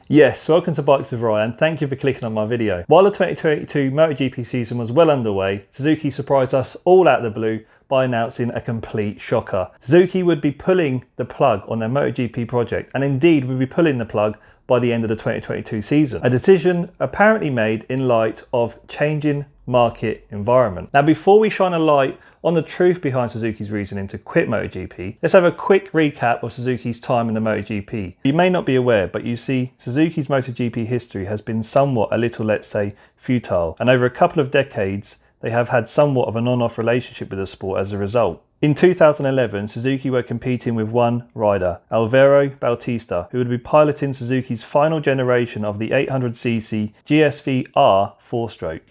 Yes, welcome to Bikes with Ryan, thank you for clicking on my video. While the 2022 MotoGP season was well underway, Suzuki surprised us all out of the blue by announcing a complete shocker. Suzuki would be pulling the plug on their MotoGP project, and indeed would be pulling the plug by the end of the 2022 season. A decision apparently made in light of changing market environment. Now, before we shine a light on the truth behind Suzuki's reasoning to quit MotoGP, let's have a quick recap of Suzuki's time in the MotoGP. You may not be aware, but you see, Suzuki's MotoGP history has been somewhat a little, let's say, futile, and over a couple of decades, they have had somewhat of an on-off relationship with the sport as a result. In 2011, Suzuki were competing with one rider, Alvaro Bautista, who would be piloting Suzuki's final generation of the 800cc GSV-R 4-stroke.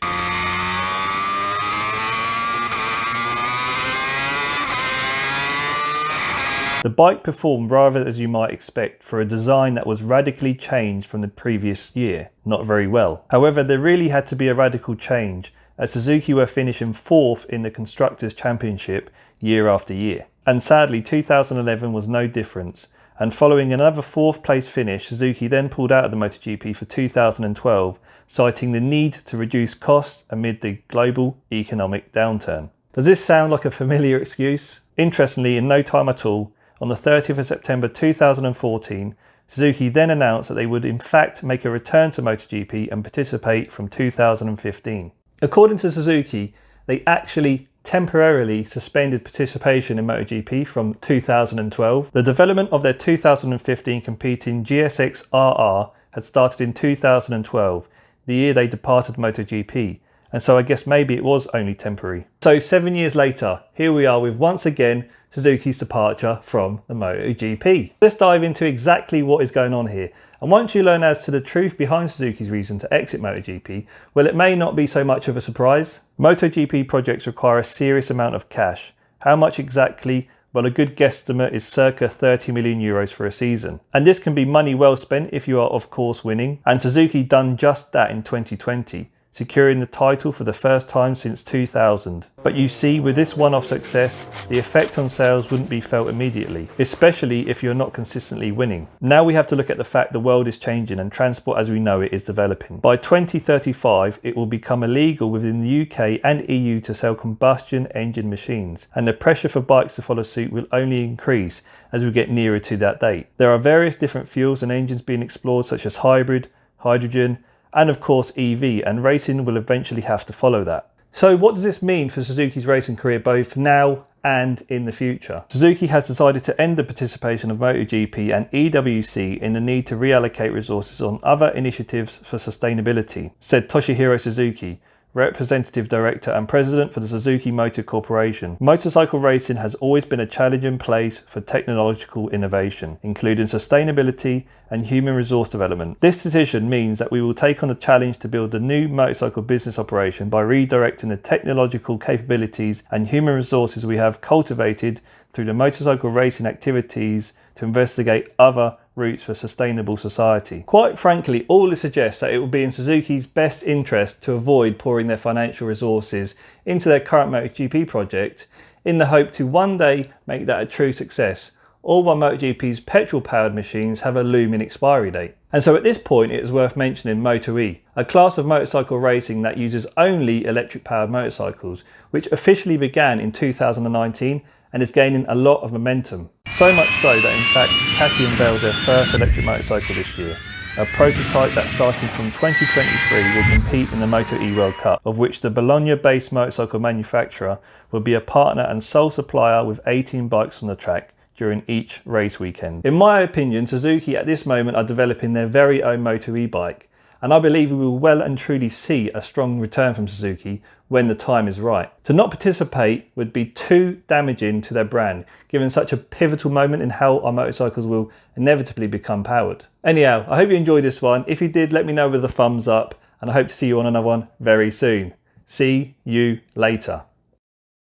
The bike performed rather as you might expect for a design that was radically changed from the previous year. Not very well. However, there really had to be a radical change, as Suzuki were finishing 4th in the Constructors' Championship year after year. And sadly, 2011 was no different. And following another 4th place finish, Suzuki then pulled out of the MotoGP for 2012, citing the need to reduce costs amid the global economic downturn. Does this sound like a familiar excuse? Interestingly, in no time at all, on the 30th of September 2014, Suzuki then announced that they would in fact make a return to MotoGP and participate from 2015. According to Suzuki, they actually temporarily suspended participation in MotoGP from 2012. The development of their 2015 competing GSX-RR had started in 2012, the year they departed MotoGP, and so I guess maybe it was only temporary. So 7 years later, here we are with once again Suzuki's departure from the MotoGP. Let's dive into exactly what is going on here. And once you learn as to the truth behind Suzuki's reason to exit MotoGP, well, it may not be so much of a surprise. MotoGP projects require a serious amount of cash. How much exactly? Well, a good guesstimate is circa 30 million euros for a season. And this can be money well spent if you are of course winning. And Suzuki done just that in 2020. Securing the title for the first time since 2000. But you see, with this one-off success, the effect on sales wouldn't be felt immediately, especially if you're not consistently winning. Now we have to look at the fact the world is changing and transport as we know it is developing. By 2035, it will become illegal within the UK and EU to sell combustion engine machines, and the pressure for bikes to follow suit will only increase as we get nearer to that date. There are various different fuels and engines being explored, such as hybrid, hydrogen, and of course EV, and racing will eventually have to follow that. So what does this mean for Suzuki's racing career both now and in the future? Suzuki has decided to end the participation of MotoGP and EWC in the need to reallocate resources on other initiatives for sustainability, said Toshihiro Suzuki, Representative Director and President for the Suzuki Motor Corporation. Motorcycle racing has always been a challenging place for technological innovation, including sustainability and human resource development. This decision means that we will take on the challenge to build a new motorcycle business operation by redirecting the technological capabilities and human resources we have cultivated through the motorcycle racing activities to investigate other routes for sustainable society. Quite frankly, all this suggests that it will be in Suzuki's best interest to avoid pouring their financial resources into their current MotoGP project in the hope to one day make that a true success, all while MotoGP's petrol-powered machines have a looming expiry date. And so at this point it is worth mentioning Moto E, a class of motorcycle racing that uses only electric-powered motorcycles, which officially began in 2019 and is gaining a lot of momentum. So much so that in fact Ducati unveiled their first electric motorcycle this year, a prototype that starting from 2023 will compete in the Moto E World Cup, of which the Bologna-based motorcycle manufacturer will be a partner and sole supplier with 18 bikes on the track during each race weekend. In my opinion, Suzuki at this moment are developing their very own Moto E bike, and I believe we will well and truly see a strong return from Suzuki when the time is right. To not participate would be too damaging to their brand, given such a pivotal moment in how our motorcycles will inevitably become powered. Anyhow, I hope you enjoyed this one. If you did, let me know with a thumbs up, and I hope to see you on another one very soon. See you later.